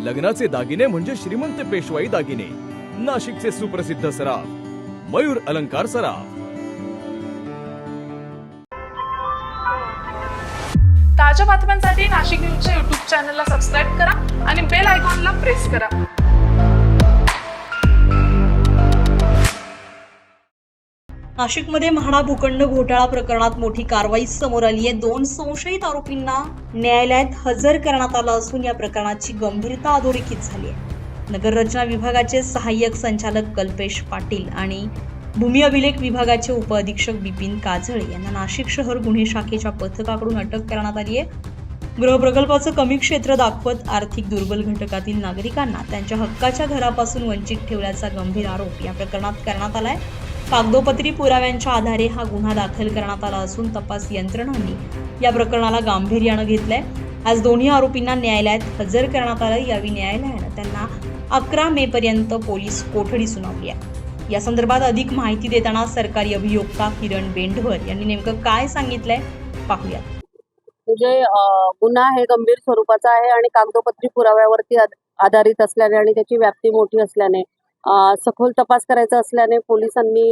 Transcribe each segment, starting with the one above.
लग्नाचे दागिने म्हणजे श्रीमंत पेशवाई दागिने, नाशिकचे सुप्रसिद्ध सराफ मयूर अलंकार सराफ। ताज्या बातम्यांसाठी नाशिक न्यूजच्या YouTube चॅनलला सबस्क्राईब करा आणि बेल आयकॉनला प्रेस करा। नाशिकमध्ये म्हाडा भूखंड घोटाळा प्रकरणात मोठी कारवाई समोर आली आहे। 2 संशयित आरोपींना न्यायालयात हजर करण्यात आलं असून या प्रकरणाची गंभीरता अधोरेखित झाली आहे। नगर रचना विभागाचे सहाय्यक संचालक कल्पेश पाटील आणि भूमी अभिलेख विभागाचे उपअधीक्षक बिपिन काजळे यांना नाशिक शहर गुन्हे शाखेच्या पथकाकडून अटक करण्यात आली आहे। गृहप्रकल्पाचं कमी क्षेत्र दाखवत आर्थिक दुर्बल घटकातील नागरिकांना त्यांच्या हक्काच्या घरापासून वंचित ठेवल्याचा गंभीर आरोप या प्रकरणात करण्यात आलाय। कागदोपत्री पुराव्यांच्या आधारे हा गुन्हा दाखल करण्यात आला असून तपास यंत्रणांनी या प्रकरणाला गांभीर्यानं घेतलंय। आज दोन्ही आरोपींना न्यायालयात हजर करण्यात आलं। यावेळी न्यायालयानं त्यांना 11 मे पर्यंत पोलीस कोठडी सुनावली आहे। या संदर्भात अधिक माहिती देताना सरकारी अभियोक्ता किरण बेंडवर यांनी नेमकं काय सांगितलंय पाहूया। म्हणजे गुन्हा हे गंभीर स्वरूपाचा आहे आणि कागदोपत्री पुराव्यावरती आधारित असल्याने आणि त्याची व्याप्ती मोठी असल्याने सखोल तपास करायचा असल्याने पोलिसांनी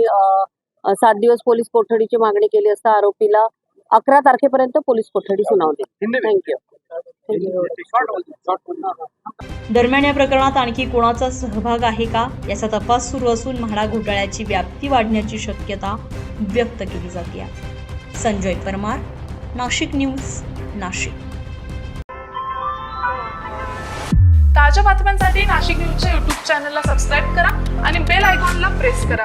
7 दिवस पोलीस कोठडीची मागणी केली असता आरोपीला 11 तारखेपर्यंत पोलीस कोठडी सुनावली। थँक्यू। दरम्यान या प्रकरणात आणखी कोणाचा सहभाग आहे का याचा तपास सुरू असून म्हाडा घोटाळ्याची व्याप्ती वाढण्याची शक्यता व्यक्त केली जाते। संजय परमार, नाशिक न्यूज, नाशिक। ताज्या बातम्यांसाठी नाशिक न्यूजच्या YouTube चॅनलला सबस्क्राईब करा आणि बेल आयकॉनला प्रेस करा।